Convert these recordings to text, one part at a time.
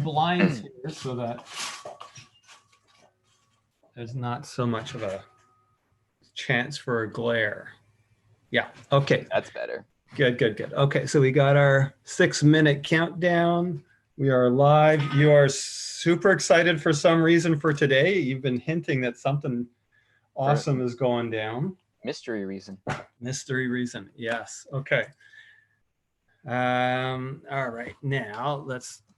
blinds here so that there's not so much of a chance for a glare. Yeah, okay. That's better. Good, good, good. Okay, so we got our 6-minute countdown. We are live. You are super excited for some reason for today. You've been hinting that something awesome is going down. Mystery reason. Mystery reason, yes. Okay. All right, now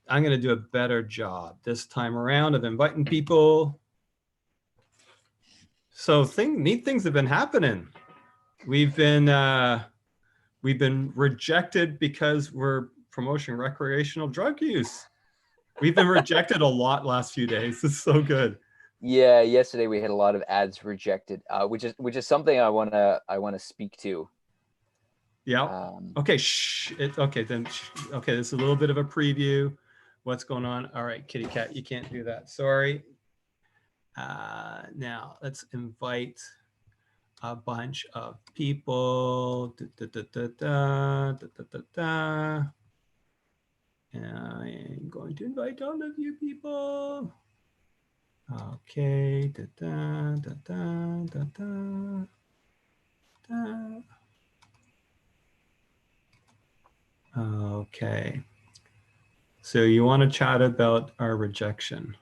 I'm going to do a better job this time around of inviting people. So neat things have been happening. We've been rejected because we're promoting recreational drug use. We've been rejected a lot last few days. It's so good. Yeah, yesterday we had a lot of ads rejected, which is something I wanna speak to. Yeah. Okay. Okay. Then. Okay. This is a little bit of a preview. What's going on? All right, kitty cat, you can't do that. Sorry. Now let's invite a bunch of people. I'm going to invite all of you people. Okay. Okay. So you want to chat about our rejection?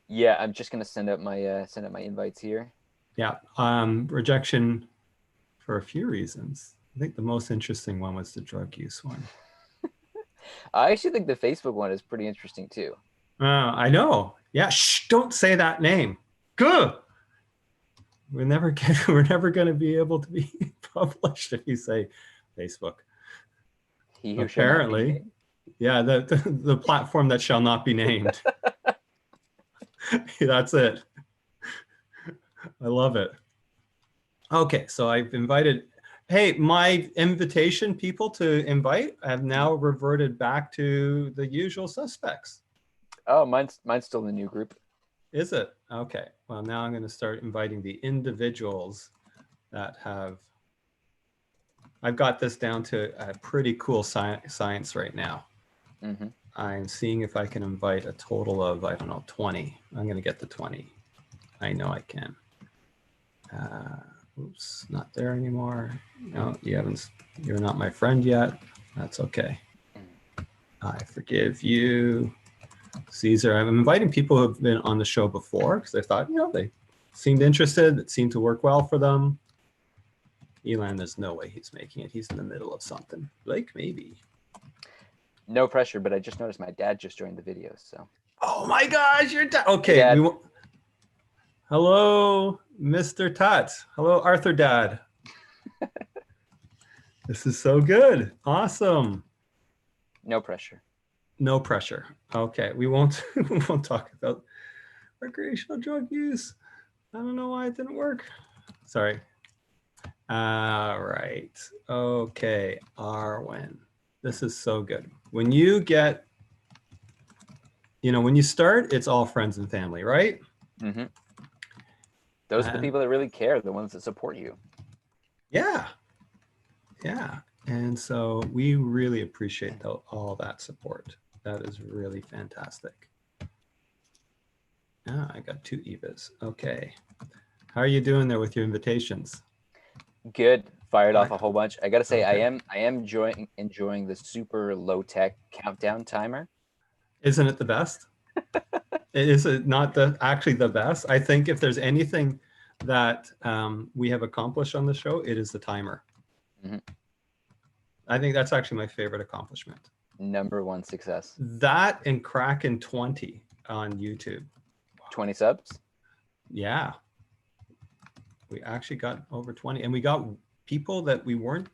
Yeah, I'm just gonna send out my invites here. Yeah, rejection for a few reasons. I think the most interesting one was the drug use one. I actually think the Facebook one is pretty interesting too. I know. Yeah, shh, don't say that name. Good. We're never going to be able to be published if you say Facebook. He who apparently, shall not be named. Yeah, the platform that shall not be named. That's it. I love it. Okay, so I've invited. Hey, my invitation people to invite have now reverted back to the usual suspects. Oh, mine's still in the new group. Is it? Okay. Well, now I'm going to start inviting the individuals that have. I've got this down to a pretty cool science right now. Mm-hmm. I'm seeing if I can invite a total of, I don't know, 20. I'm going to get to 20. I know I can. Oops, not there anymore. No, you're not my friend yet. That's okay. I forgive you. Caesar, I'm inviting people who have been on the show before because I thought, they seemed interested. It seemed to work well for them. Elan, there's no way he's making it. He's in the middle of something. Blake, maybe. No pressure, but I just noticed my dad just joined the video, so. Oh my gosh, your dad. Okay. Hey, Dad. Hello, Mr. Tutts. Hello, Arthur Dad. This is so good. Awesome. No pressure. No pressure. Okay, we won't talk about recreational drug use. I don't know why it didn't work. Sorry. All right. Okay, Arwen. This is so good. When you get, when you start, it's all friends and family, right? Mm-hmm. Those are the people that really care, the ones that support you. Yeah. Yeah. And so we really appreciate all that support. That is really fantastic. I got 2 Evas. Okay. How are you doing there with your invitations? Good. Fired off a whole bunch. I gotta say, Okay. I am enjoying the super low tech countdown timer. Isn't it the best? Is it not actually the best? I think if there's anything that we have accomplished on the show, it is the timer. Mm-hmm. I think that's actually my favorite accomplishment. #1 success. That and Kraken 20 on YouTube. 20 subs? Yeah. We actually got over 20, and we got people that we weren't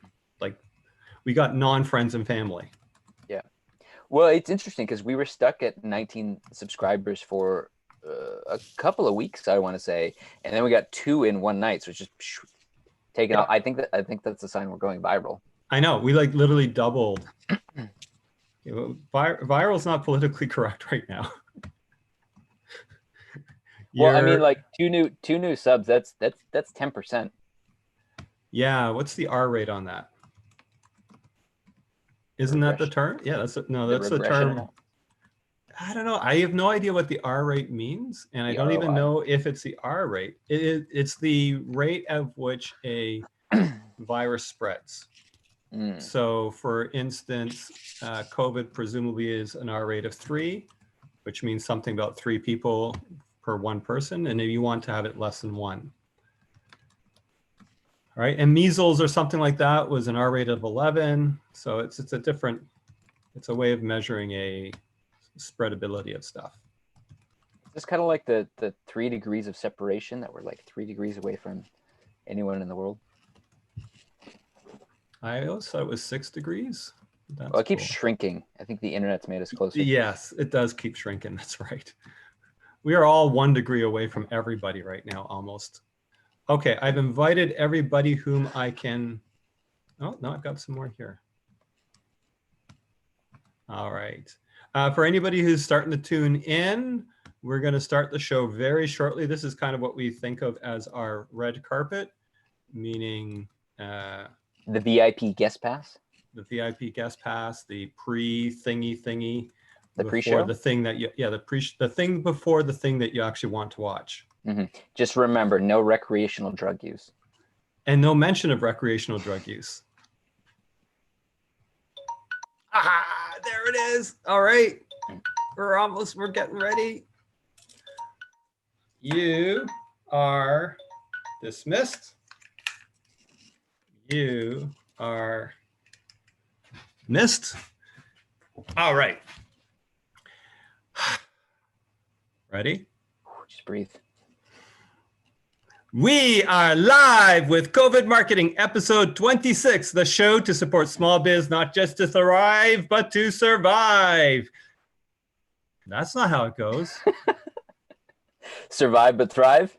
we got non-friends and family. Yeah. Well, it's interesting because we were stuck at 19 subscribers for a couple of weeks, I want to say, and then we got 2 in one night, so it's just taken off. I think that's a sign we're going viral. I know, we literally doubled. Viral is not politically correct right now. Well, I mean, 2 new subs. That's 10%. Yeah, what's the R rate on that? Isn't that the term? Yeah, that's the term. I don't know. I have no idea what the R rate means, and I The don't even ROI. know if it's the R rate. It's the rate at which a virus spreads. Mm. So, for instance, COVID presumably is an R rate of 3, which means something about 3 people per 1 person, and if you want to have it less than 1. All right, and measles or something like that was an R rate of 11. So it's a way of measuring a spreadability of stuff. It's kind of like the 3 degrees of separation that we're like 3 degrees away from anyone in the world. I always thought it was 6 degrees. That's Well, it keeps cool. shrinking. I think the internet's made us closer. Yes, it does keep shrinking. That's right. We are all 1 degree away from everybody right now, almost. Okay, I've invited everybody whom I can. Oh, no, I've got some more here. All right. For anybody who's starting to tune in, we're going to start the show very shortly. This is kind of what we think of as our red carpet, meaning the VIP guest pass. The VIP guest pass, the pre-thingy, the before pre-show, the thing that the thing before the thing that you actually want to watch. Mm-hmm. Just remember, no recreational drug use. And no mention of recreational drug use. Ah, there it is. All right. We're getting ready. You are dismissed. You are missed. All right. Ready? Just breathe. We are live with COVID Marketing episode 26, the show to support small biz, not just to thrive, but to survive. That's not how it goes. Survive but thrive?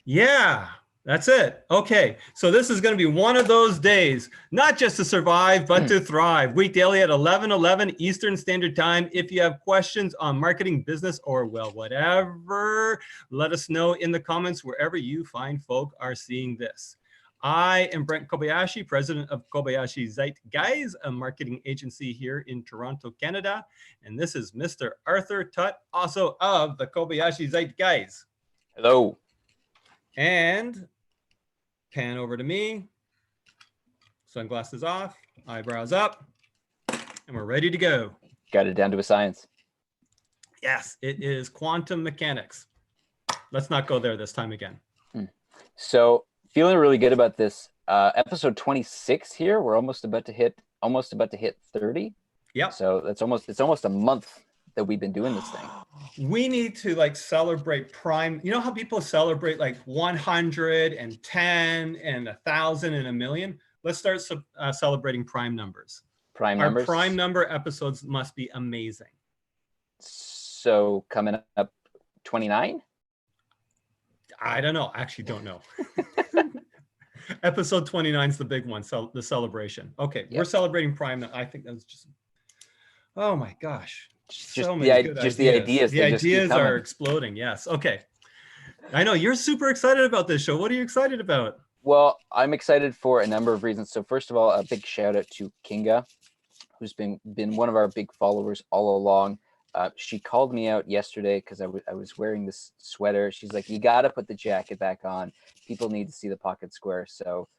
Yeah, that's it. Okay, so this is going to be one of those days, not just to survive, but to thrive. Week daily at 11:11 Eastern Standard Time. If you have questions on marketing, business, or well, whatever, let us know in the comments wherever you find folk are seeing this. I am Brent Kobayashi, president of Kobayashi Zeitgeist, a marketing agency here in Toronto, Canada. And this is Mr. Arthur Tutt, also of the Kobayashi Zeitgeist. Hello. And pan over to me, sunglasses off, eyebrows up, and we're ready to go. Got it down to a science. Yes, it is quantum mechanics. Let's not go there this time again. So feeling really good about this. Episode 26 here. We're almost about to hit 30. Yeah. So it's almost a month that we've been doing this thing. We need to like celebrate prime. You know how people celebrate like 100 and 10 and 1,000 and 1,000,000? Let's start celebrating prime numbers. Our prime number episodes must be amazing. So coming up 29? I don't know. I actually don't know. Episode 29 is the big one. So the celebration. Okay. Yep. We're celebrating prime. I think that's just, oh my gosh. So many good ideas. The ideas. The ideas are exploding. Yes. Okay. I know you're super excited about this show. What are you excited about? Well, I'm excited for a number of reasons. So first of all, a big shout out to Kinga, who's been one of our big followers all along. She called me out yesterday because I was wearing this sweater. She's like, you got to put the jacket back on. People need to see the pocket square. So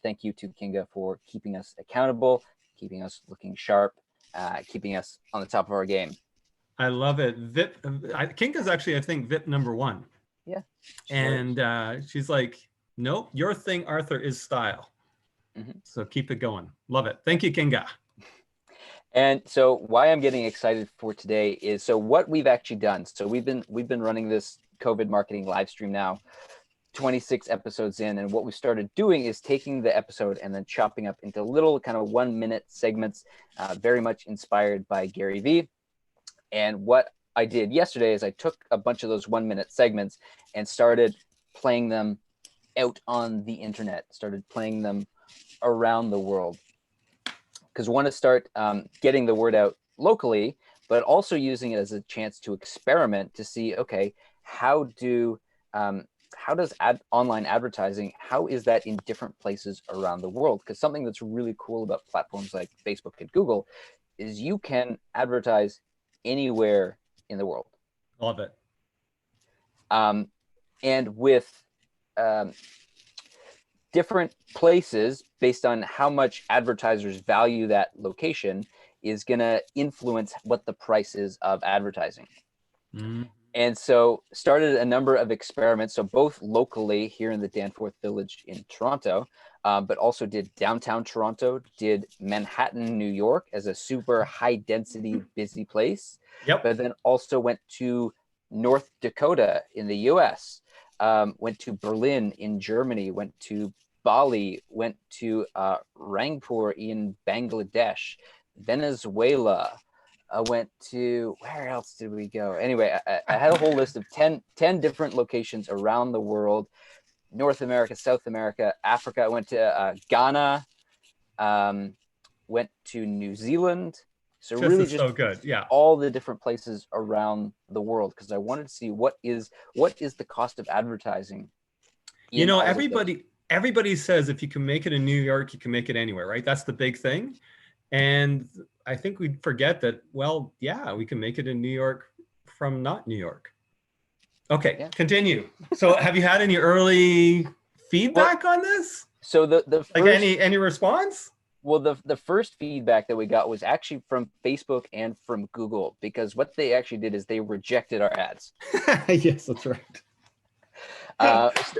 thank you to Kinga for keeping us accountable, keeping us looking sharp, keeping us on the top of our game. I love it. Kinga's actually, I think, VIP number 1. Yeah. And she's like, nope, your thing, Arthur, is style. Mm-hmm. So keep it going. Love it. Thank you, Kinga. And so why I'm getting excited for today is, so what we've actually done. So we've been running this COVID marketing live stream now, 26 episodes in. And what we started doing is taking the episode and then chopping up into little kind of 1-minute segments, very much inspired by Gary Vee. And what I did yesterday is I took a bunch of those 1-minute segments and started playing them out on the internet, started playing them around the world. Because we want to start getting the word out locally, but also using it as a chance to experiment to see, okay, how does online advertising, how is that in different places around the world? Because something that's really cool about platforms like Facebook and Google is you can advertise anywhere in the world. Love it. And with different places, based on how much advertisers value that location, is going to influence what the price is of advertising. And so started a number of experiments. So both locally here in the Danforth Village in Toronto, but also did downtown Toronto, did Manhattan, New York as a super high density, busy place. Yep. But then also went to North Dakota in the US, went to Berlin in Germany, went to Bali, went to Rangpur in Bangladesh, Venezuela. I went to, where else did we go? Anyway, I had a whole list of 10 different locations around the world, North America, South America, Africa. I went to Ghana, went to New Zealand. So This really is just so good. Yeah. all the different places around the world, because I wanted to see what is the cost of advertising. You know, everybody says if you can make it in New York, you can make it anywhere, right? That's the big thing. And I think we forget that, well, yeah, we can make it in New York from not New York. Okay, yeah. Continue. So have you had any early feedback on this? So the first, like any response? Well, the first feedback that we got was actually from Facebook and from Google, because what they actually did is they rejected our ads. Yes, that's right.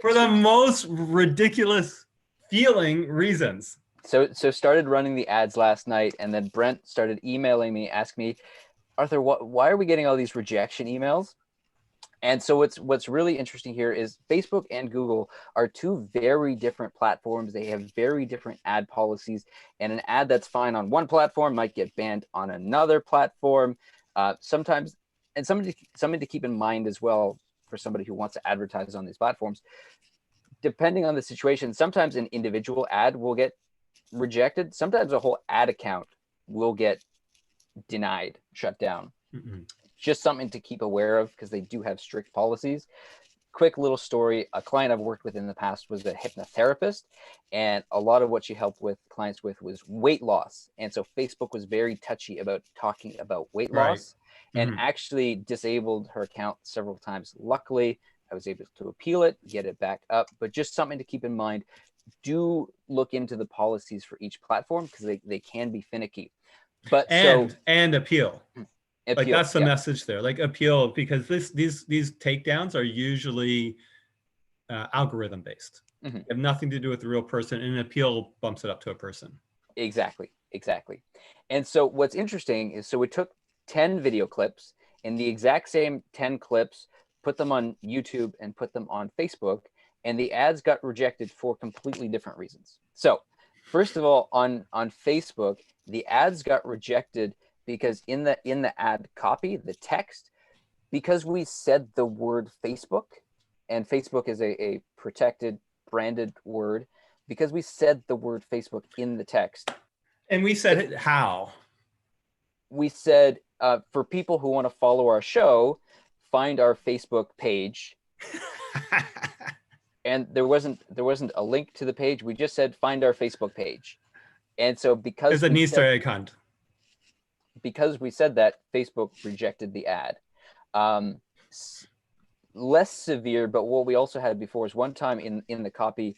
For the most ridiculous feeling reasons. So started running the ads last night, and then Brent started emailing me, asking me, Arthur, why are we getting all these rejection emails? And so what's really interesting here is Facebook and Google are two very different platforms. They have very different ad policies, and an ad that's fine on one platform might get banned on another platform. Sometimes, and something to keep in mind as well for somebody who wants to advertise on these platforms, depending on the situation, sometimes an individual ad will get rejected. Sometimes a whole ad account will get denied, shut down. Just something to keep aware of, because they do have strict policies. Quick little story. A client I've worked with in the past was a hypnotherapist, and a lot of what she helped with clients with was weight loss. And so Facebook was very touchy about talking about weight loss, and actually disabled her account several times. Luckily, I was able to appeal it, get it back up, but just something to keep in mind. Do look into the policies for each platform, because they can be finicky. But and appeal. Like that's the yeah. message there. Like appeal, because these takedowns are usually algorithm based. They have nothing to do with the real person, and an appeal bumps it up to a person. Exactly. And so what's interesting is, so we took 10 video clips, and the exact same 10 clips, put them on YouTube and put them on Facebook, and the ads got rejected for completely different reasons. So first of all, on Facebook, the ads got rejected because in the ad copy, the text, because we said the word Facebook, and Facebook is a protected, branded word, because we said the word Facebook in the text. And we said it how? We said, for people who want to follow our show, find our Facebook page. And there wasn't a link to the page. We just said, find our Facebook page. And so because there's an Easter egg hunt. Because we said that, Facebook rejected the ad. Less severe, but what we also had before is one time in the copy,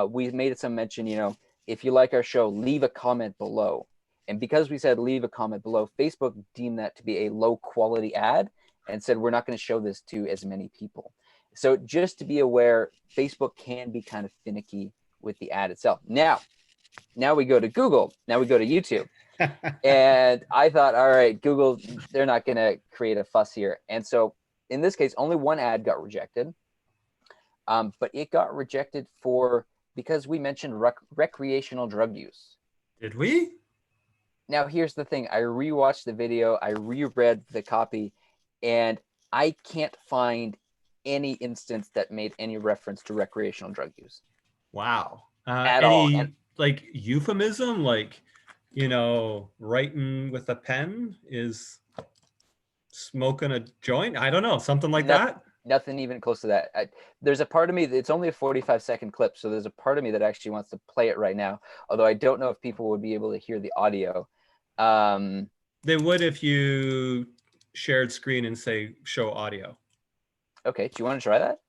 we made some mention, if you like our show, leave a comment below. And because we said leave a comment below, Facebook deemed that to be a low quality ad and said, we're not going to show this to as many people. So just to be aware, Facebook can be kind of finicky with the ad itself. Now we go to Google. Now we go to YouTube. And I thought, all right, Google, they're not going to create a fuss here. And so in this case, only one ad got rejected. But it got rejected because we mentioned recreational drug use. Did we? Now, here's the thing. I rewatched the video. I reread the copy, and I can't find any instance that made any reference to recreational drug use. Wow. At all. Like euphemism, like, writing with a pen is smoking a joint? I don't know, something like that? Nothing even close to that. There's a part of me, it's only a 45-second clip, so there's a part of me that actually wants to play it right now, although I don't know if people would be able to hear the audio. They would if you shared screen and say show audio. Okay, do you want to try that?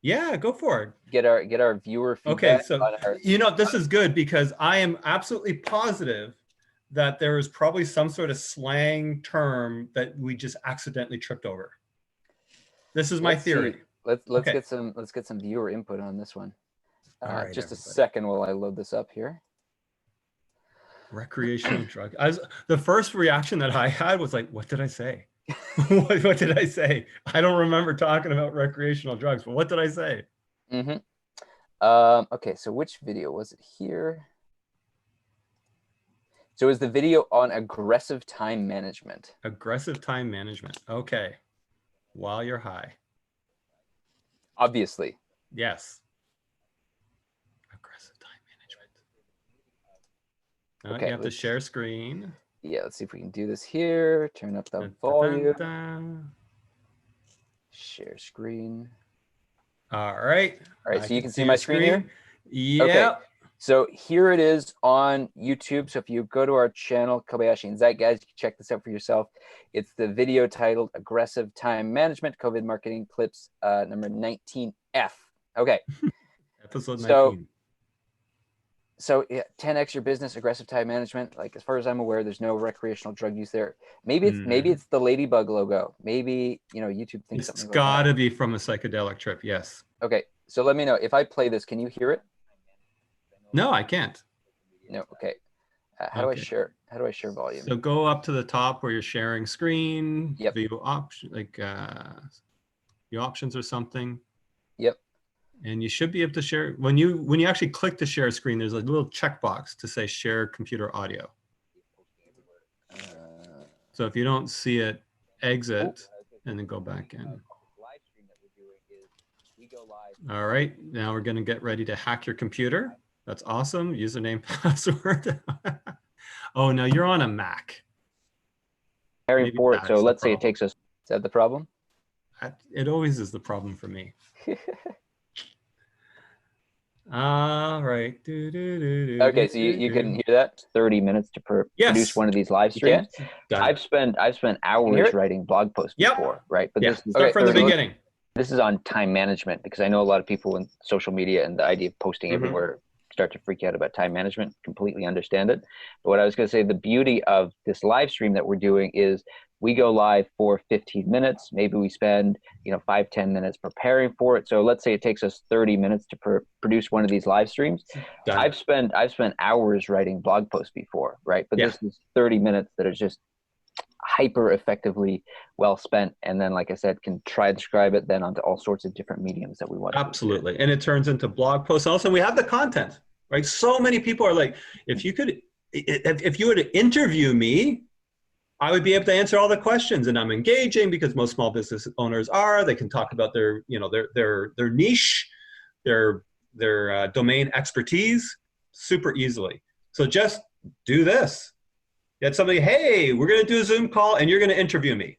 Yeah, go for it. Get our viewer Okay, feedback. so this is good because I am absolutely positive that there is probably some sort of slang term that we just accidentally tripped over. This is my theory. Let's get some viewer input on this one. All right, just everybody. a second while I load this up here. Recreational drug. The first reaction that I had was like, what did I say? what did I say? I don't remember talking about recreational drugs, but what did I say? Okay, so which video was it here? So is the video on aggressive time management? Aggressive time management. Okay. While you're high. Obviously. Yes. Aggressive time management. Okay, you have to share screen. Yeah, let's see if we can do this here. Turn up the volume. Share screen. All right. All right, so you can see my screen here? Yeah. Okay. So here it is on YouTube. So if you go to our channel, Kobayashi and Zeit, guys, you can check this out for yourself. It's the video titled Aggressive Time Management, COVID Marketing Clips, number 19F. Okay. Episode 19. So yeah, 10x your business, aggressive time management. Like as far as I'm aware, there's no recreational drug use there. Maybe it's the ladybug logo. Maybe, YouTube thinks it's got to be from a psychedelic trip. Yes. Okay. So let me know if I play this. Can you hear it? No, I can't. No. Okay. How do I share? How do I share volume? So go up to the top where you're sharing screen. Yep. View option, like view options or something. Yep. And you should be able to share when you actually click to share screen. There's a little checkbox to say share computer audio. So if you don't see it, exit and then go back in. All right. Now we're going to get ready to hack your computer. That's awesome. Username, password. Oh, no, you're on a Mac. Preparing for it. So let's say it takes us. Is that the problem? It always is the problem for me. All right. Okay, so you couldn't hear that? 30 minutes to produce one of these live streams. I've spent hours writing blog posts before, right? But start from the beginning. This is on time management because I know a lot of people in social media and the idea of posting everywhere start to freak out about time management. Completely understand it. But what I was going to say, the beauty of this live stream that we're doing is we go live for 15 minutes. Maybe we spend 5-10 minutes preparing for it. So let's say it takes us 30 minutes to produce one of these live streams. I've spent hours writing blog posts before, right? But this is 30 minutes that are just hyper effectively well spent, and then like I said, can transcribe it then onto all sorts of different mediums that we want. Absolutely. And it turns into blog posts. Also, we have the content, right? So many people are like, if you were to interview me, I would be able to answer all the questions, and I'm engaging because most small business owners they can talk about their niche, their domain expertise super easily. So just do this. Get somebody, hey, we're going to do a Zoom call and you're going to interview me.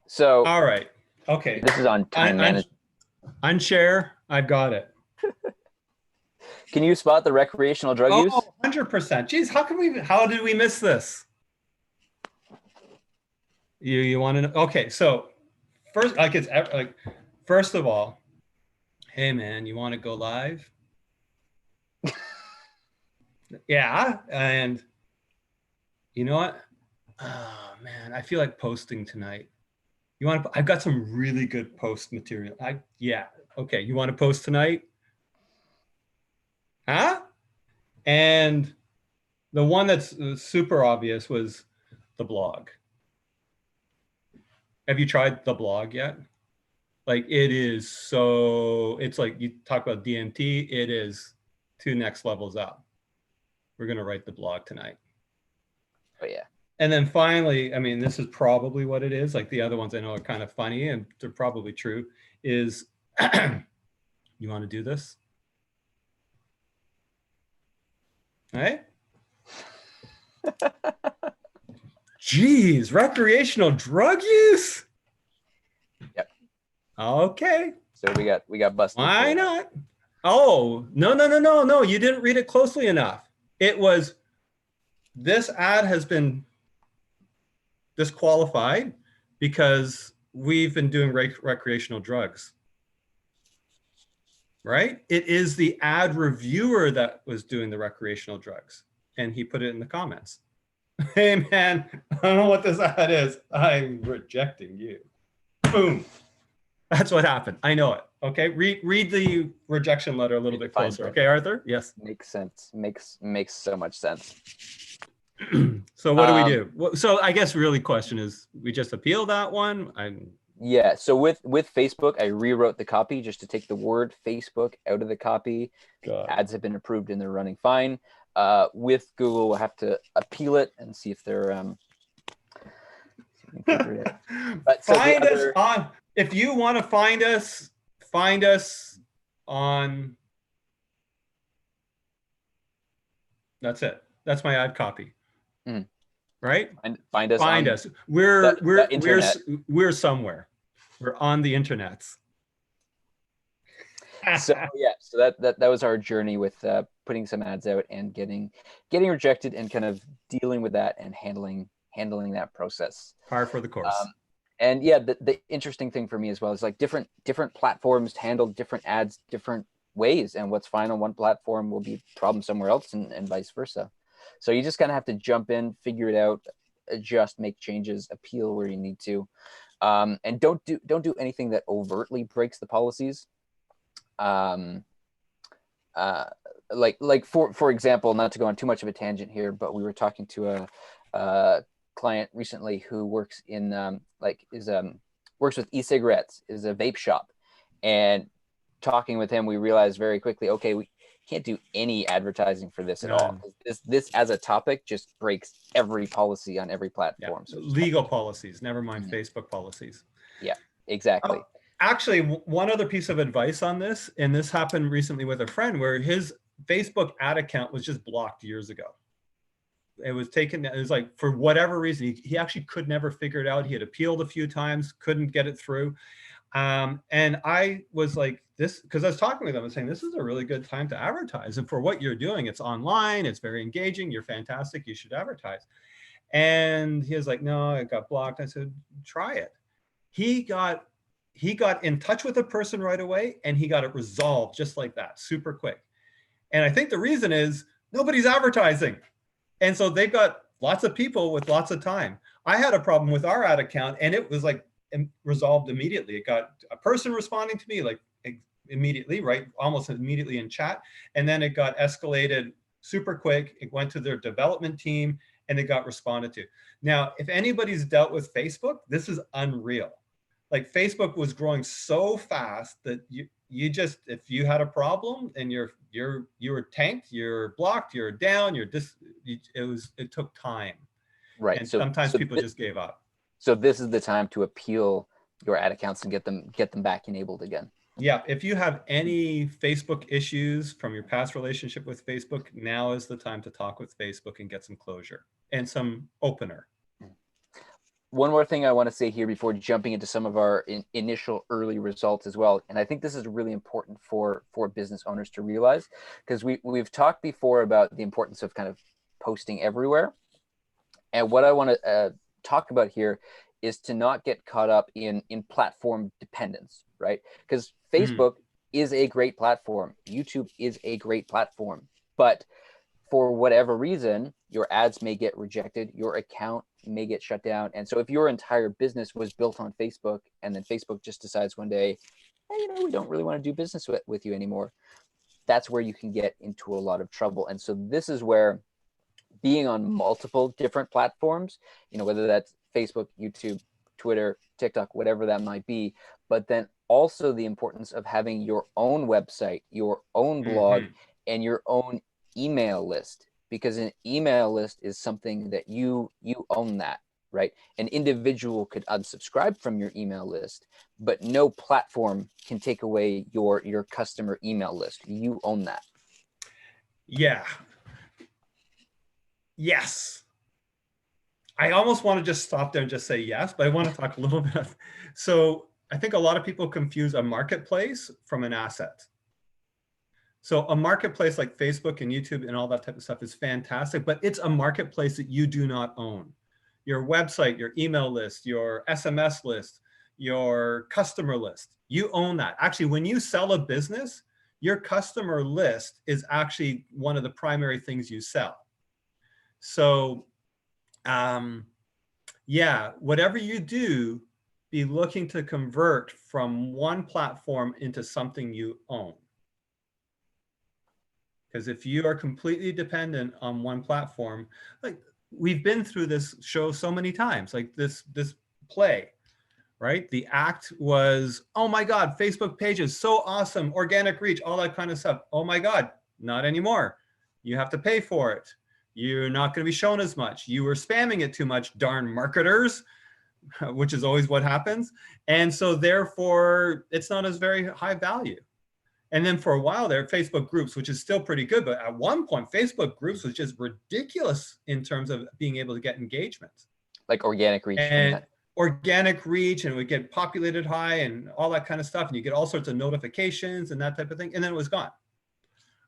So, all right. Okay. This is on time management. Unshare. I've got it. Can you spot the recreational drug use? 100%. Geez, how did we miss this? You want to know? Okay. So first of all, hey man, you want to go live? Yeah. And you know what? Oh man, I feel like posting tonight. I've got some really good post material. Okay. You want to post tonight? Huh? And the one that's super obvious was the blog. Have you tried the blog yet? Like it's like you talk about DMT, it is 2 next levels up. We're going to write the blog tonight. Oh yeah. And then finally, I mean, this is probably what it is. Like the other ones I know are kind of funny and they're probably true is you want to do this? All right. Geez, recreational drug use? Yep. Okay. So we got busted. Why not? Oh, no. You didn't read it closely enough. It was, this ad has been disqualified because we've been doing recreational drugs. Right? It is the ad reviewer that was doing the recreational drugs. And he put it in the comments. Hey man, I don't know what this ad is. I'm rejecting you. Boom. That's what happened. I know it. Okay. Read the rejection letter a little bit closer. Okay, Arthur? Yes. Makes sense. Makes so much sense. So what do we do? So I guess really question is, we just appeal that one? Yeah. So with Facebook, I rewrote the copy just to take the word Facebook out of the copy. God. Ads have been approved and they're running fine. With Google, we'll have to appeal it and see if they're But find us on, if you want to find us on, that's it. That's my ad copy. Right? Find us. Find us. We're somewhere. We're on the internets. So yeah, so that was our journey with putting some ads out and getting rejected and kind of dealing with that and handling that process. Par for the course. And yeah, the interesting thing for me as well is like different platforms handle different ads different ways, and what's fine on one platform will be a problem somewhere else, and vice versa. So you just kind of have to jump in, figure it out, adjust, make changes, appeal where you need to, and don't do anything that overtly breaks the policies. Like for example, not to go on too much of a tangent here, but we were talking to a client recently who works in works with e-cigarettes, is a vape shop, and talking with him, we realized very quickly, okay, we can't do any advertising for this at all. This as a topic just breaks every policy on every platform. Yeah. So legal policies, never mind Facebook policies. Yeah, exactly. Actually, one other piece of advice on this, and this happened recently with a friend where his Facebook ad account was just blocked years ago. It was taken, it was like, for whatever reason, he actually could never figure it out. He had appealed a few times, couldn't get it through. And I was like, this, because I was talking with him and saying, this is a really good time to advertise. And for what you're doing, it's online, it's very engaging, you're fantastic, you should advertise. And he was like, no, it got blocked. I said, try it. He got in touch with a person right away, and he got it resolved just like that, super quick. And I think the reason is nobody's advertising. And so they've got lots of people with lots of time. I had a problem with our ad account, and it was like resolved immediately. It got a person responding to me like immediately, right? Almost immediately in chat. And then it got escalated super quick. It went to their development team and it got responded to. Now, if anybody's dealt with Facebook, this is unreal. Like Facebook was growing so fast that you just, if you had a problem and you were tanked, you're blocked, you're down, it took time. Right. And sometimes people just gave up. So this is the time to appeal your ad accounts and get them back enabled again. Yeah, if you have any Facebook issues from your past relationship with Facebook, now is the time to talk with Facebook and get some closure and some opener. One more thing I want to say here before jumping into some of our initial early results as well, and I think this is really important for business owners to realize, because we've talked before about the importance of kind of posting everywhere, and what I want to talk about here is to not get caught up in platform dependence, right? Because Facebook is a great platform, YouTube is a great platform, but for whatever reason, your ads may get rejected, your account may get shut down. And so if your entire business was built on Facebook and then Facebook just decides one day, hey, we don't really want to do business with you anymore, that's where you can get into a lot of trouble. And so this is where being on multiple different platforms, whether that's Facebook, YouTube, Twitter, TikTok, whatever that might be, but then also the importance of having your own website, your own blog, and your own email list, because an email list is something that you own that, right? An individual could unsubscribe from your email list, but no platform can take away your customer email list. You own that. Yeah. Yes. I almost want to just stop there and just say yes, but I want to talk a little bit. So I think a lot of people confuse a marketplace from an asset. So a marketplace like Facebook and YouTube and all that type of stuff is fantastic, but it's a marketplace that you do not own. your website, your email list, your SMS list, your customer list. You own that. Actually, when you sell a business, your customer list is actually one of the primary things you sell. So yeah, whatever you do, be looking to convert from one platform into something you own. Because if you are completely dependent on one platform, like we've been through this show so many times, like this play, right? The act was, oh my God, Facebook pages, so awesome, organic reach, all that kind of stuff. Oh my God, not anymore. You have to pay for it. You're not going to be shown as much. You were spamming it too much, darn marketers, which is always what happens. And so therefore, it's not as very high value. And then for a while there, Facebook groups, which is still pretty good, but at one point, Facebook groups was just ridiculous in terms of being able to get engagement. Like organic reach. And organic reach, and it would get populated high and all that kind of stuff. And you get all sorts of notifications and that type of thing. And then it was gone,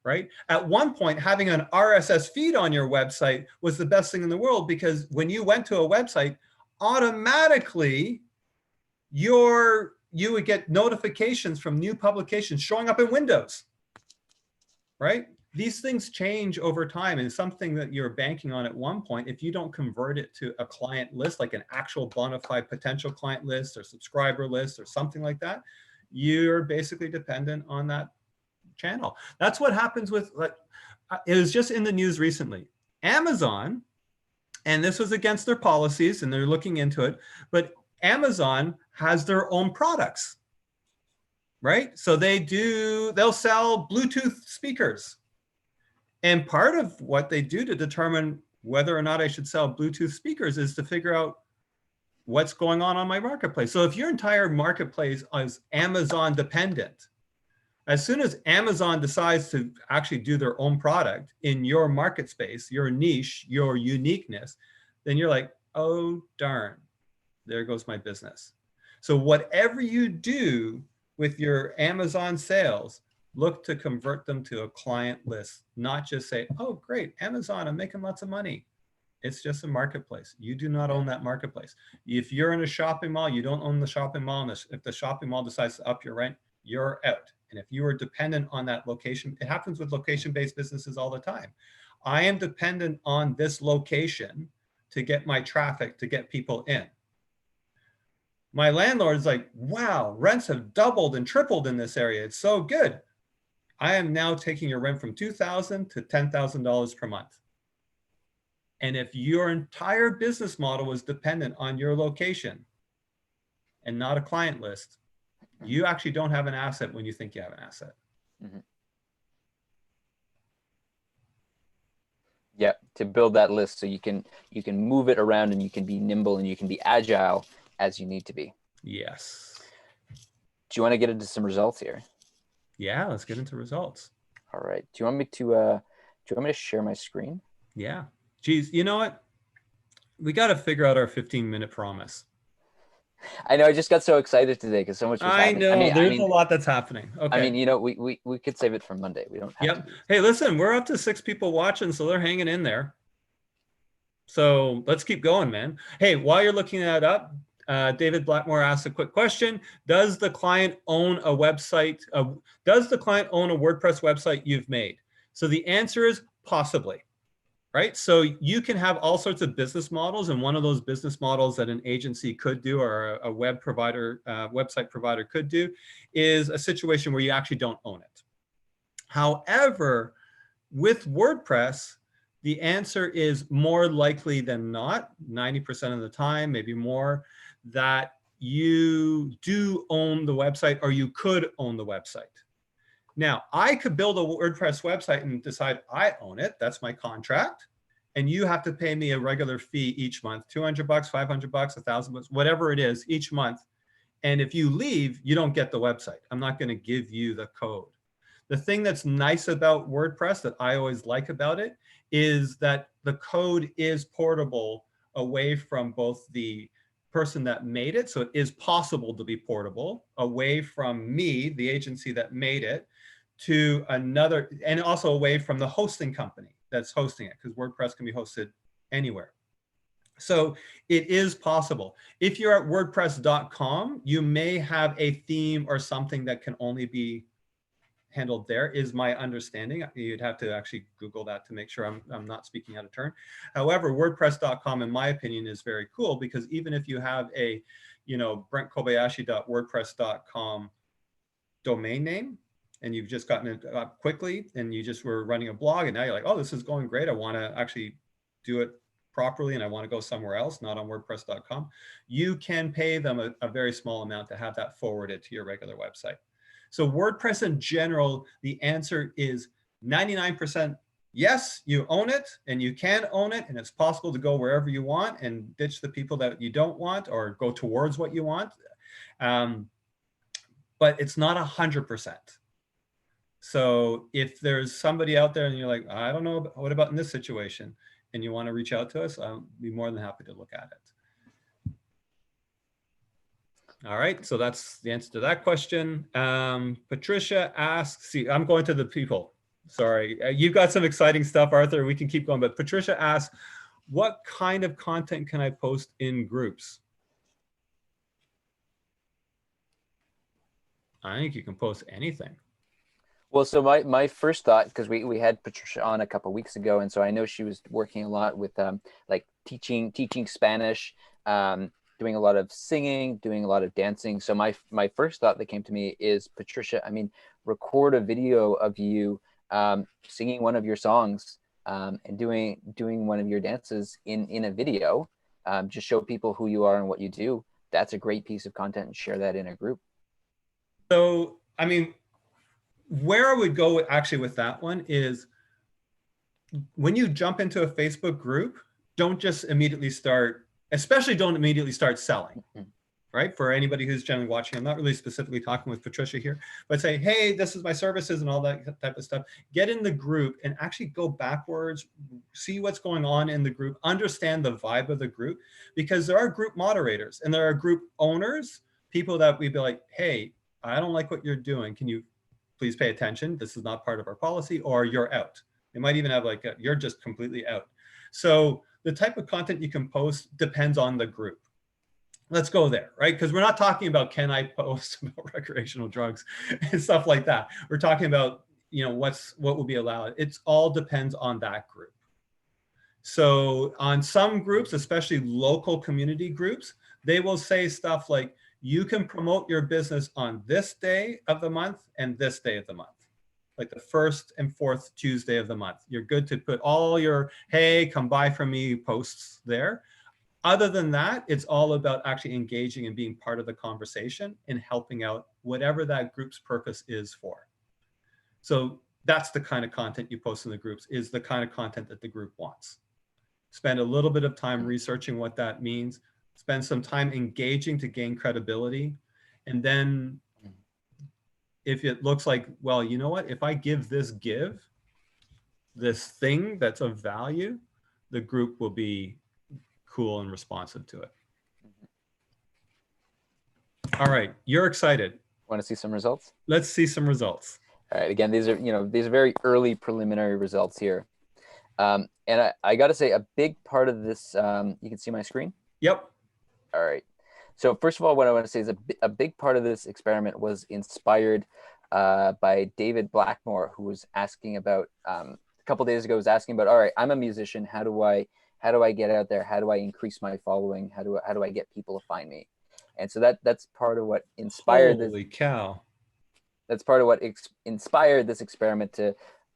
right? At one point, having an RSS feed on your website was the best thing in the world, because when you went to a website, automatically you would get notifications from new publications showing up in Windows, right? These things change over time, and something that you're banking on at one point, if you don't convert it to a client list, like an actual bona fide potential client list or subscriber list or something like that, you're basically dependent on that channel. That's what happens with, like, it was just in the news recently. Amazon, and this was against their policies and they're looking into it, but Amazon has their own products, right? So they'll sell Bluetooth speakers. And part of what they do to determine whether or not I should sell Bluetooth speakers is to figure out what's going on my marketplace. So if your entire marketplace is Amazon dependent, as soon as Amazon decides to actually do their own product in your market space, your niche, your uniqueness, then you're like, oh, darn, there goes my business. So whatever you do with your Amazon sales, look to convert them to a client list, not just say, oh, great, Amazon, I'm making lots of money. It's just a marketplace. You do not own that marketplace. If you're in a shopping mall, you don't own the shopping mall. And if the shopping mall decides to up your rent, you're out. And if you are dependent on that location, it happens with location-based businesses all the time. I am dependent on this location to get my traffic, to get people in. My landlord is like, wow, rents have doubled and tripled in this area. It's so good. I am now taking your rent from $2,000 to $10,000 per month. And if your entire business model was dependent on your location and not a client list, you actually don't have an asset when you think you have an asset. Mm-hmm. Yeah, to build that list so you can move it around and you can be nimble and you can be agile as you need to be. Yes. Do you want to get into some results here? Yeah, let's get into results. All right. Do you want me to share my screen? Yeah. Geez, you know what? We got to figure out our 15-minute promise. I know. I just got so excited today because so much was happening. I know. There's a lot that's happening. Okay. I mean, you know, we could save it for Monday. We don't have to. Hey, listen, we're up to 6 people watching, so they're hanging in there. So let's keep going, man. Hey, while you're looking that up, David Blackmore asked a quick question. Does the client own a website? Does the client own a WordPress website you've made? So the answer is possibly. Right? So you can have all sorts of business models, and one of those business models that an agency could do or a web provider, website provider could do is a situation where you actually don't own it. However, with WordPress, the answer is more likely than not, 90% of the time, maybe more, that you do own the website or you could own the website. Now, I could build a WordPress website and decide I own it. That's my contract. And you have to pay me a regular fee each month, $200, $500, $1,000, whatever it is each month. And if you leave, you don't get the website. I'm not going to give you the code. The thing that's nice about WordPress that I always like about it is that the code is portable away from both the person that made it. So it is possible to be portable away from me, the agency that made it, to another, and also away from the hosting company that's hosting it, because WordPress can be hosted anywhere. So it is possible. If you're at wordpress.com, you may have a theme or something that can only be handled there, is my understanding. You'd have to actually Google that to make sure I'm not speaking out of turn. However, wordpress.com, in my opinion, is very cool, because even if you have a, brentkobayashi.wordpress.com domain name, and you've just gotten it up quickly, and you just were running a blog, and now you're like, oh, this is going great, I want to actually do it properly, and I want to go somewhere else, not on wordpress.com, you can pay them a very small amount to have that forwarded to your regular website. So WordPress in general, the answer is 99% yes, you own it, and you can own it, and it's possible to go wherever you want and ditch the people that you don't want, or go towards what you want. But it's not 100%. So if there's somebody out there and you're like, I don't know, what about in this situation? And you want to reach out to us, I'll be more than happy to look at it. All right, so that's the answer to that question. Patricia asks, see, I'm going to the people. Sorry, you've got some exciting stuff, Arthur. We can keep going, but Patricia asks, what kind of content can I post in groups? I think you can post anything. Well, so my first thought, because we had Patricia on a couple of weeks ago, and so I know she was working a lot with like teaching Spanish, doing a lot of singing, doing a lot of dancing. So my first thought that came to me is, Patricia, I mean, record a video of you singing one of your songs and doing one of your dances in a video. Just show people who you are and what you do. That's a great piece of content, and share that in a group. So, I mean, where I would go actually with that one is, when you jump into a Facebook group, don't just immediately start, especially don't immediately start selling, right? For anybody who's generally watching, I'm not really specifically talking with Patricia here, but say, hey, this is my services and all that type of stuff. Get in the group and actually go backwards, see what's going on in the group, understand the vibe of the group, because there are group moderators and there are group owners, people that we'd be like, hey, I don't like what you're doing. Can you please pay attention? This is not part of our policy, or you're out. They might even have like, you're just completely out. So the type of content you can post depends on the group. Let's go there, right? Because we're not talking about, can I post about recreational drugs and stuff like that. We're talking about, what will be allowed. It all depends on that group. So on some groups, especially local community groups, they will say stuff like, you can promote your business on this day of the month and this day of the month, like the first and fourth Tuesday of the month. You're good to put all your, hey, come buy from me posts there. Other than that, it's all about actually engaging and being part of the conversation and helping out whatever that group's purpose is for. So that's the kind of content you post in the groups, is the kind of content that the group wants. Spend a little bit of time researching what that means. Spend some time engaging to gain credibility. And then if it looks like, well, you know what, if I give this thing that's of value, the group will be cool and responsive to it. All right, you're excited. Want to see some results? Let's see some results. All right, again, these are very early preliminary results here. And I got to say, a big part of this, you can see my screen? Yep. All right. So first of all, what I want to say is a big part of this experiment was inspired by David Blackmore, who was asking about, a couple days ago, was asking about, all right, I'm a musician. How do I get out there? How do I increase my following? How do I get people to find me? And so that's part of what inspired Holy cow. That's part of what inspired this experiment to,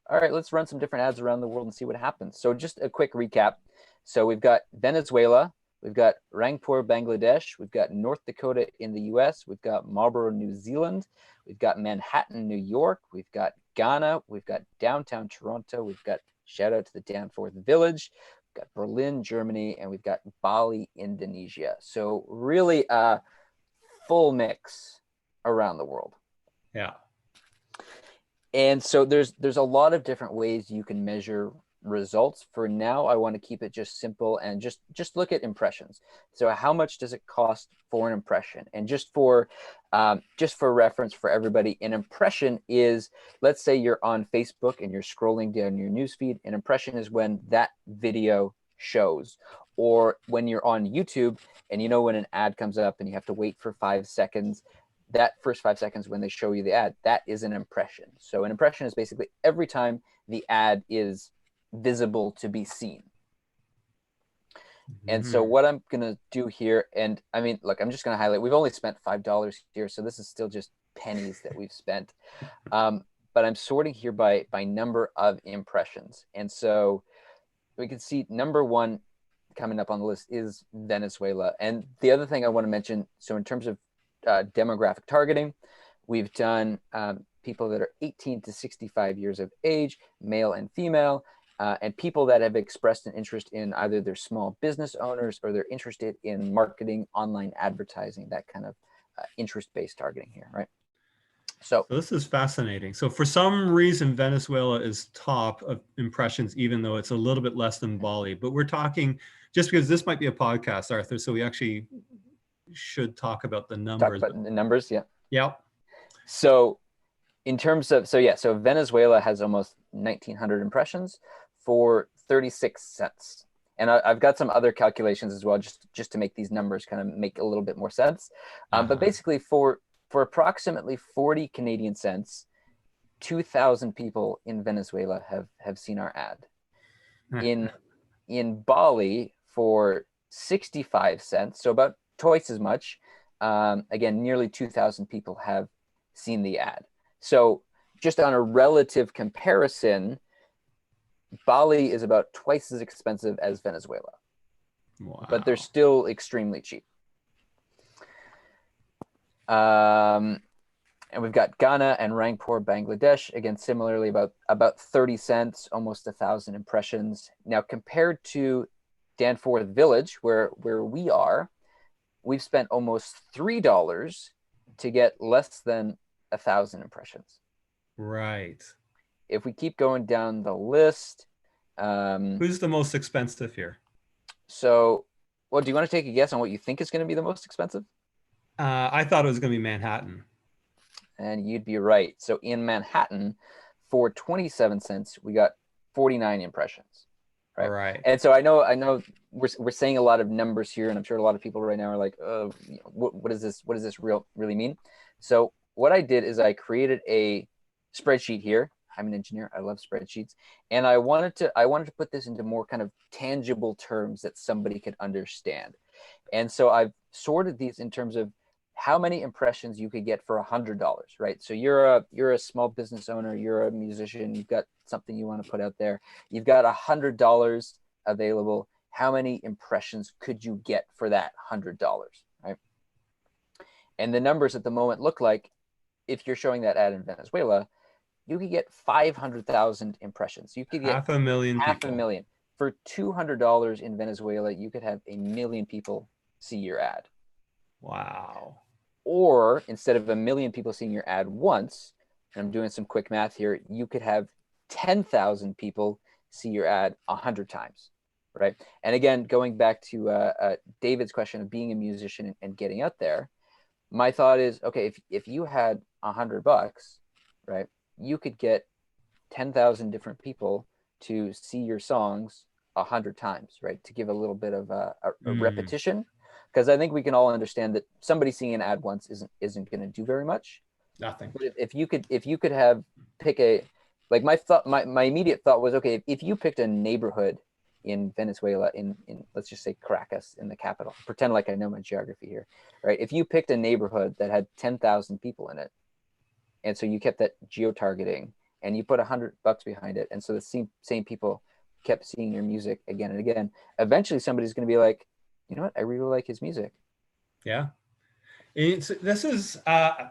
all right, let's run some different ads around the world and see what happens. So just a quick recap. So we've got Venezuela, we've got Rangpur, Bangladesh, we've got North Dakota in the US, we've got Marlborough, New Zealand, we've got Manhattan, New York, we've got Ghana, we've got downtown Toronto, we've got, shout out to the Danforth Village, we've got Berlin, Germany, and we've got Bali, Indonesia. So really a full mix around the world. Yeah. And so there's a lot of different ways you can measure results. For now, I want to keep it just simple and just look at impressions. So how much does it cost for an impression? And just for reference for everybody, an impression is, let's say you're on Facebook and you're scrolling down your newsfeed. An impression is when that video shows, Or when you're on YouTube and you know when an ad comes up and you have to wait for 5 seconds, that first 5 seconds when they show you the ad, that is an impression. So an impression is basically every time the ad is visible to be seen. And so what I'm going to do here, and I mean, look, I'm just going to highlight, we've only spent $5 here, so this is still just pennies that we've spent. But I'm sorting here by number of impressions. And so we can see number one coming up on the list is Venezuela. And the other thing I want to mention, so in terms of demographic targeting, we've done people that are 18 to 65 years of age, male and female, and people that have expressed an interest in either they're small business owners or they're interested in marketing, online advertising, that kind of interest-based targeting here, right? So this is fascinating. So for some reason, Venezuela is top of impressions, even though it's a little bit less than Bali. But we're talking, just because this might be a podcast, Arthur, so we actually should talk about the numbers. Talk about the numbers, yeah. Yeah. So in terms of, so Venezuela has almost 1,900 impressions for 36 cents. And I've got some other calculations as well, just to make these numbers kind of make a little bit more sense. But basically for approximately 40 Canadian cents, 2,000 people in Venezuela have seen our ad. In Bali for 65 cents, so about twice as much, again, nearly 2,000 people have seen the ad. So just on a relative comparison, Bali is about twice as expensive as Venezuela. Wow. But they're still extremely cheap. And we've got Ghana and Rangpur, Bangladesh, again, similarly about 30 cents, almost 1,000 impressions. Now, compared to Danforth Village, where we are, we've spent almost $3 to get less than 1,000 impressions. Right. If we keep going down the list, who's the most expensive here? So, well, do you want to take a guess on what you think is going to be the most expensive? I thought it was going to be Manhattan. And you'd be right. So in Manhattan, for 27 cents, we got 49 impressions. Right. Right. And so I know we're saying a lot of numbers here, and I'm sure a lot of people right now are like, what does this really mean? So what I did is I created a spreadsheet here. I'm an engineer. I love spreadsheets. And I wanted to put this into more kind of tangible terms that somebody could understand. And so I've sorted these in terms of how many impressions you could get for $100, right? So you're a small business owner, you're a musician, you've got something you want to put out there, you've got $100 available. How many impressions could you get for that $100, right? And the numbers at the moment look like, if you're showing that ad in Venezuela, you could get 500,000 impressions. You could get half a million. For $200 in Venezuela, you could have 1 million people see your ad. Wow. Or instead of 1 million people seeing your ad once, and I'm doing some quick math here, you could have 10,000 people see your ad 100 times, right? And again, going back to David's question of being a musician and getting out there, my thought is, okay, if you had $100, right, you could get 10,000 different people to see your songs 100 times, right? To give a little bit of a repetition. Because I think we can all understand that somebody seeing an ad once isn't going to do very much. Nothing. But if you could pick a, like my immediate thought was, okay, if you picked a neighborhood in Venezuela, in let's just say Caracas, in the capital, pretend like I know my geography here, right? If you picked a neighborhood that had 10,000 people in it, and so you kept that geo-targeting and you put $100 behind it, and so the same people kept seeing your music again and again, eventually somebody's going to be like, you know what? I really like his music. Yeah. This is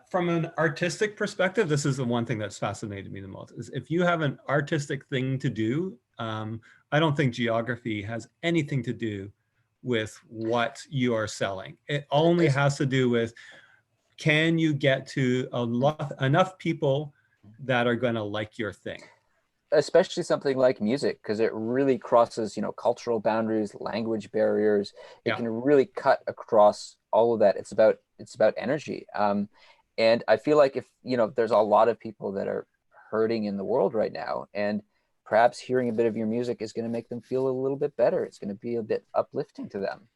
from an artistic perspective, this is the one thing that's fascinated me the most, is if you have an artistic thing to do, I don't think geography has anything to do with what you are selling. It only has to do with, can you get to enough people that are going to like your thing? Especially something like music, because it really crosses, cultural boundaries, language barriers. It can really cut across all of that. It's about energy. And I feel like if, there's a lot of people that are hurting in the world right now, and perhaps hearing a bit of your music is going to make them feel a little bit better. It's going to be a bit uplifting to them.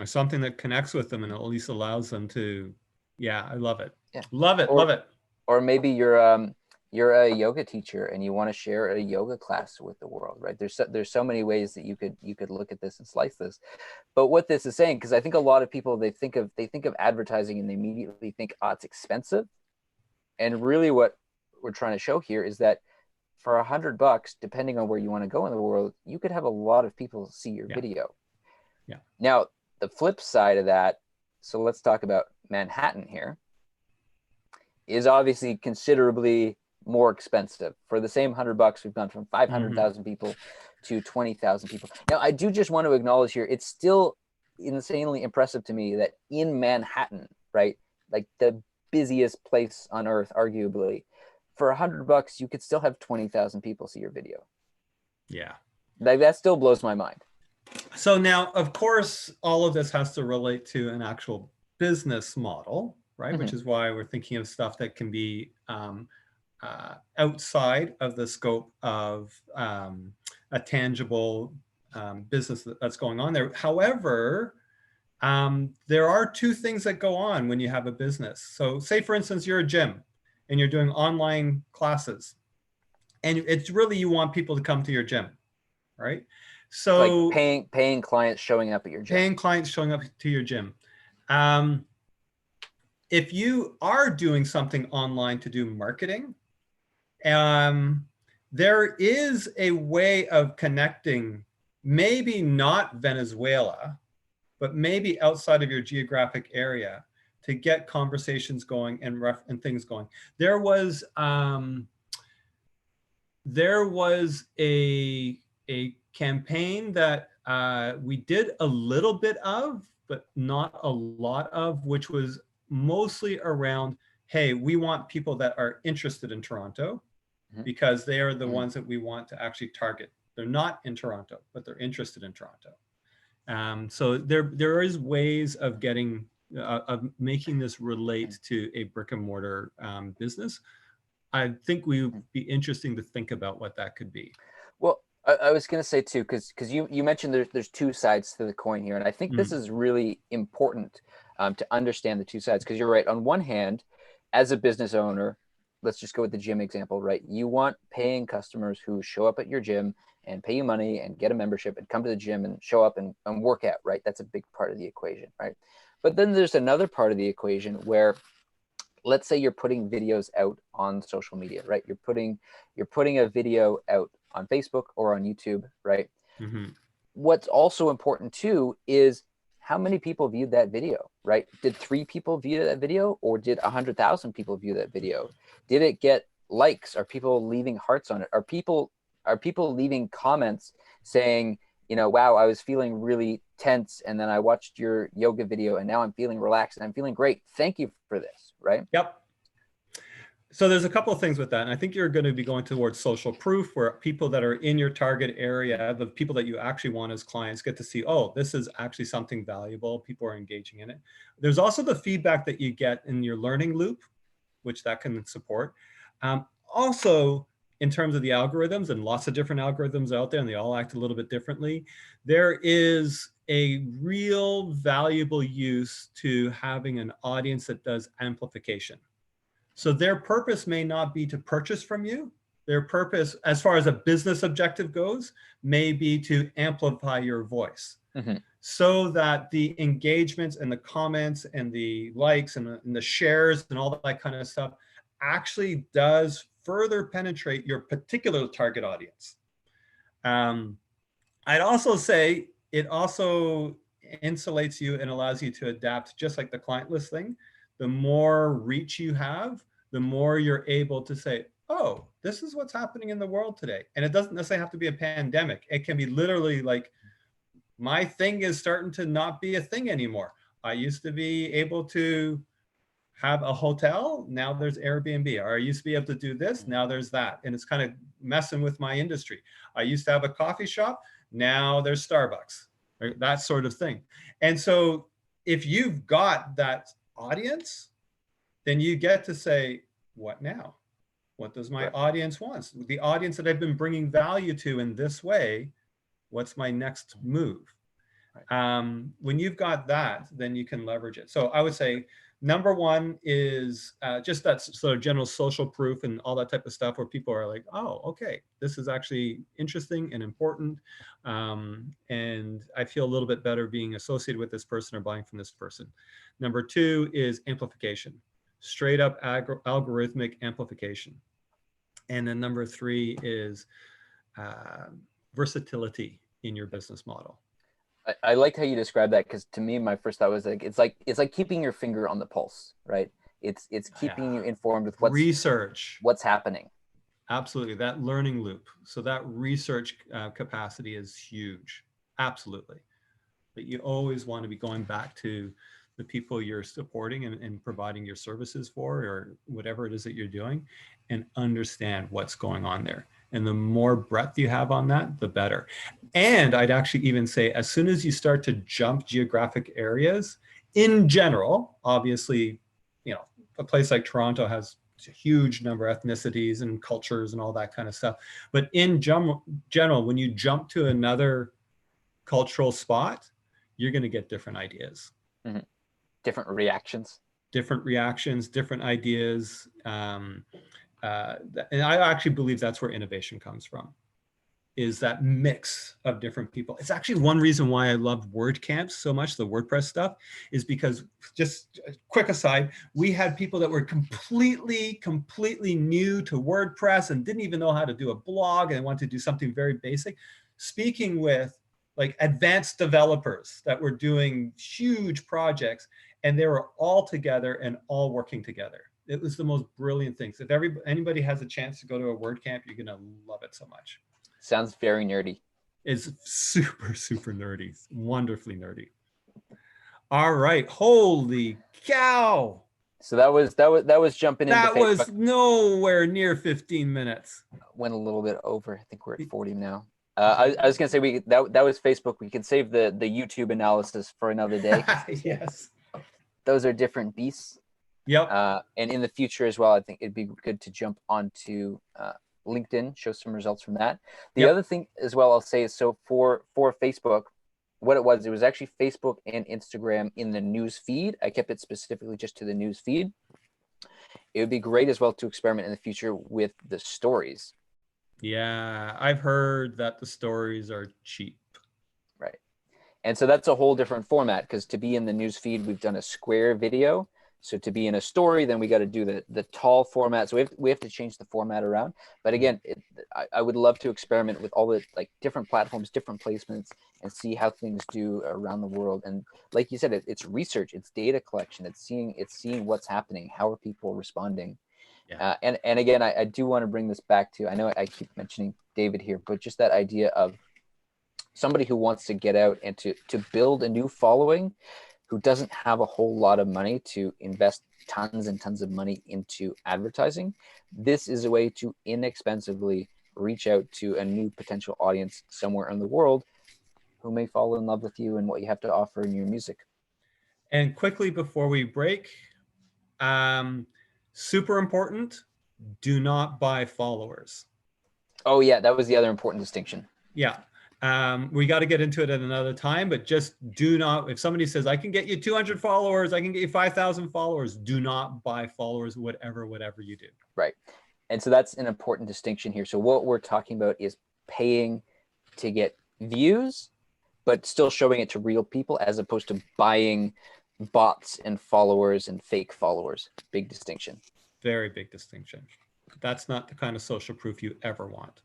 Or something that connects with them and at least allows them to, yeah, I love it. Yeah. Love it. Love it. Or maybe you're a yoga teacher and you want to share a yoga class with the world, right? There's so many ways that you could look at this and slice this. But what this is saying, because I think a lot of people, they think of advertising and they immediately think, oh, it's expensive. And really what we're trying to show here is that for $100, depending on where you want to go in the world, you could have a lot of people see your video. Yeah. Now, the flip side of that, so let's talk about Manhattan here, is obviously considerably more expensive. For the same $100, we've gone from 500,000 people to 20,000 people. Now, I do just want to acknowledge here, it's still insanely impressive to me that in Manhattan, right, like the busiest place on earth, arguably, for $100, you could still have 20,000 people see your video. Yeah. Like, that still blows my mind. So now, of course, all of this has to relate to an actual business model, right? Which is why we're thinking of stuff that can be outside of the scope of a tangible business that's going on there. However, there are two things that go on when you have a business. So say, for instance, you're a gym and you're doing online classes. And it's really, you want people to come to your gym, right? So like paying clients showing up at your gym. Paying clients showing up to your gym. If you are doing something online to do marketing, there is a way of connecting, maybe not Venezuela, but maybe outside of your geographic area, to get conversations going and things going. There was a campaign that we did a little bit of, but not a lot of, which was mostly around, hey, we want people that are interested in Toronto because they are the ones that we want to actually target. They're not in Toronto, but they're interested in Toronto. So there is ways of getting, of making this relate to a brick and mortar business. I think we would be interesting to think about what that could be. Well, I was going to say too, because you mentioned there's two sides to the coin here, and I think this is really important to understand the two sides. Because you're right. On one hand, as a business owner, let's just go with the gym example, right? You want paying customers who show up at your gym and pay you money and get a membership and come to the gym and show up and work out, right? That's a big part of the equation, right? But then there's another part of the equation where, let's say you're putting videos out on social media, right? You're putting a video out on Facebook or on YouTube, right? What's also important too is how many people viewed that video, right? Did 3 people view that video, or did 100,000 people view that video? Did it get likes? Are people leaving hearts on it? Are people leaving comments saying, you know, wow, I was feeling really tense, and then I watched your yoga video and now I'm feeling relaxed and I'm feeling great. Thank you for this, right? Yep. So there's a couple of things with that. And I think you're going to be going towards social proof, where people that are in your target area, the people that you actually want as clients, get to see, oh, this is actually something valuable. People are engaging in it. There's also the feedback that you get in your learning loop, which that can support. Also, in terms of the algorithms, and lots of different algorithms out there, and they all act a little bit differently, there is a real valuable use to having an audience that does amplification. So their purpose may not be to purchase from you. Their purpose, as far as a business objective goes, may be to amplify your voice, so that the engagements and the comments and the likes and the shares and all that kind of stuff actually does further penetrate your particular target audience. I'd also say it also insulates you and allows you to adapt, just like the client list thing. The more reach you have, the more you're able to say, oh, this is what's happening in the world today. And it doesn't necessarily have to be a pandemic. It can be literally like, my thing is starting to not be a thing anymore. I used to be able to have a hotel, now there's Airbnb. Or I used to be able to do this, now there's that. And it's kind of messing with my industry. I used to have a coffee shop, now there's Starbucks, right? That sort of thing. And so if you've got that audience, then you get to say, what now? What does my audience want? The audience that I've been bringing value to in this way, what's my next move? When you've got that, then you can leverage it. So I would say number one is just that sort of general social proof and all that type of stuff where people are like, oh, okay, this is actually interesting and important. And I feel a little bit better being associated with this person or buying from this person. Number two is amplification, straight up algorithmic amplification. And then number three is versatility in your business model. I liked how you described that, because to me, my first thought was like it's like keeping your finger on the pulse, right? It's keeping you informed with what's happening. Absolutely, that learning loop. So that research capacity is huge. Absolutely, but you always want to be going back to the people you're supporting and providing your services for, or whatever it is that you're doing, and understand what's going on there. And the more breadth you have on that, the better. And I'd actually even say, as soon as you start to jump geographic areas, in general, obviously, you know, a place like Toronto has a huge number of ethnicities and cultures and all that kind of stuff. But in general, when you jump to another cultural spot, you're going to get different ideas. Mm-hmm. Different reactions, different ideas. And I actually believe that's where innovation comes from, is that mix of different people. It's actually one reason why I love WordCamps so much, the WordPress stuff, is because, just a quick aside, we had people that were completely new to WordPress and didn't even know how to do a blog and wanted to do something very basic, speaking with like advanced developers that were doing huge projects, and they were all together and all working together. It was the most brilliant things. If anybody has a chance to go to a WordCamp, you're going to love it so much. Sounds very nerdy. It's super nerdy, wonderfully nerdy. All right, holy cow! So that was jumping into Facebook. That was nowhere near 15 minutes. Went a little bit over. I think we're at 40 now. I was gonna say that was Facebook. We could save the YouTube analysis for another day. Yes. Those are different beasts. Yep. And in the future as well, I think it'd be good to jump onto LinkedIn, show some results from that. The other thing as well, I'll say, is so for Facebook, what it was actually Facebook and Instagram in the news feed. I kept it specifically just to the news feed. It would be great as well to experiment in the future with the stories. Yeah, I've heard that the stories are cheap. Right. And so that's a whole different format, because to be in the news feed, we've done a square video. So to be in a story, then we got to do the tall format. So we have to change the format around. But again, I would love to experiment with all the like different platforms, different placements, and see how things do around the world. And like you said, it's research, it's data collection, it's seeing what's happening, how are people responding. Yeah. And again, I do want to bring this back to, I know I keep mentioning David here, but just that idea of somebody who wants to get out and to build a new following, who doesn't have a whole lot of money to invest tons and tons of money into advertising. This is a way to inexpensively reach out to a new potential audience somewhere in the world who may fall in love with you and what you have to offer in your music. And quickly before we break, super important, do not buy followers. Oh yeah, that was the other important distinction. Yeah. We got to get into it at another time, but just do not, if somebody says, I can get you 200 followers, I can get you 5,000 followers, do not buy followers, whatever you do. Right. And so that's an important distinction here. So what we're talking about is paying to get views, but still showing it to real people, as opposed to buying bots and followers and fake followers. Big distinction. Very big distinction. That's not the kind of social proof you ever want.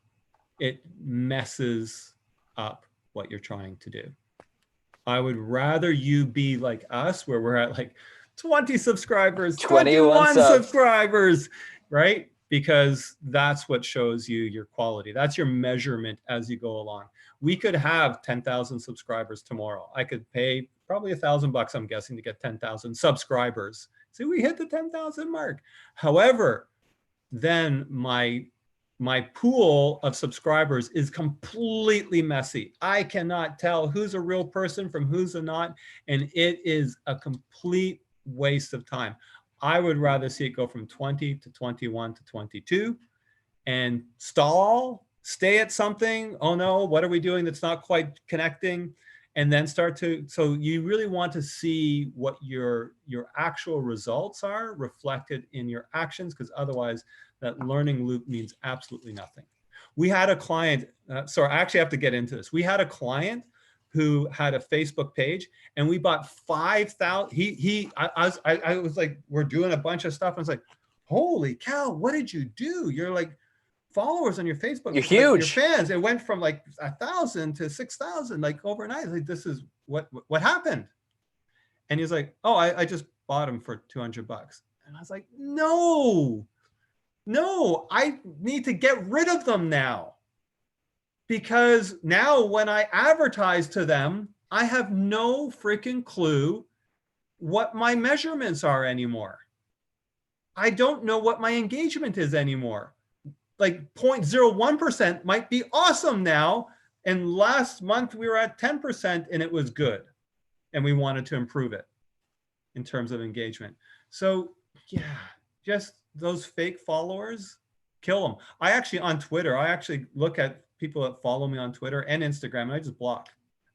It messes up what you're trying to do. I would rather you be like us, where we're at like 20 subscribers, 21 subscribers, right? Because that's what shows you your quality. That's your measurement as you go along. We could have 10,000 subscribers tomorrow. I could pay probably $1,000, I'm guessing, to get 10,000 subscribers. See, we hit the 10,000 mark. However, then my pool of subscribers is completely messy. I cannot tell who's a real person from who's a not, and it is a complete waste of time. I would rather see it go from 20 to 21 to 22 and stay at something. Oh no, what are we doing that's not quite connecting? And then so you really want to see what your actual results are reflected in your actions, because otherwise that learning loop means absolutely nothing. We had a client, sorry, I actually have to get into this. We had a client who had a Facebook page, and we bought 5,000. I was like, we're doing a bunch of stuff. I was like, holy cow, what did you do? You're like, followers on your Facebook, You're like, huge. your fans, it went from like 1,000 to 6,000 like overnight. Like, this is what happened. And he's like, oh, I just bought him for $200. And I was like, no, I need to get rid of them now, because now when I advertise to them, I have no freaking clue what my measurements are anymore. I don't know what my engagement is anymore. Like 0.01% might be awesome now. And last month we were at 10% and it was good. And we wanted to improve it in terms of engagement. So yeah, just those fake followers, kill them. I actually, on Twitter, I actually look at people that follow me on Twitter and Instagram, and I just block.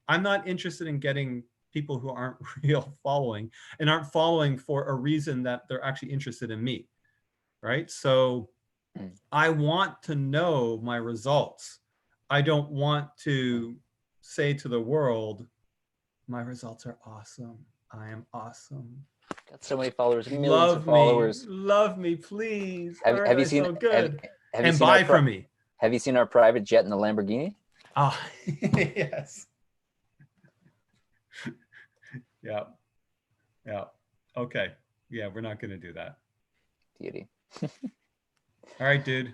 I'm not interested in getting people who aren't real following and aren't following for a reason that they're actually interested in me, right? So I want to know my results. I don't want to say to the world, my results are awesome. I am awesome. Got so many followers, millions of followers. Love me, please. Have you seen? So good? Have you and seen buy from me. Have you seen our private jet in the Lamborghini? Oh, yes. Yeah. Okay. Yeah, we're not going to do that. Beauty. All right, dude.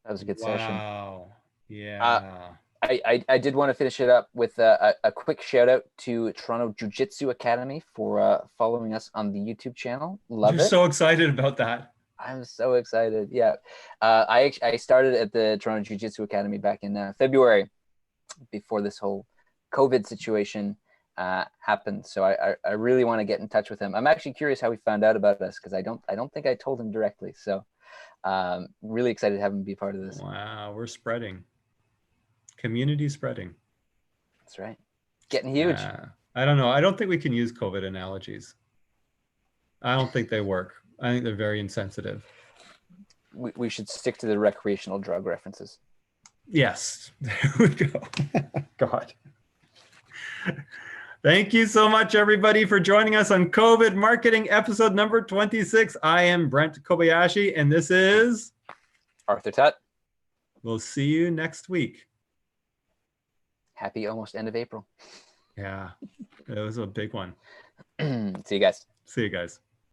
That was a good session. Wow. Yeah. I did want to finish it up with a quick shout out to Toronto Jiu-Jitsu Academy for following us on the YouTube channel. Love it. You're so excited about that. I'm so excited. Yeah. I started at the Toronto Jiu-Jitsu Academy back in February, before this whole COVID situation happened. So I really want to get in touch with him. I'm actually curious how he found out about us, because I don't think I told him directly. So really excited to have him be part of this. Wow, we're spreading. Community spreading. That's right. Getting huge. I don't know. I don't think we can use COVID analogies. I don't think they work. I think they're very insensitive. We should stick to the recreational drug references. Yes, there we go. God. Thank you so much, everybody, for joining us on COVID Marketing episode number 26. I am Brent Kobayashi, and this is Arthur Tutt. We'll see you next week. Happy almost end of April. Yeah, it was a big one. See you guys. See you guys.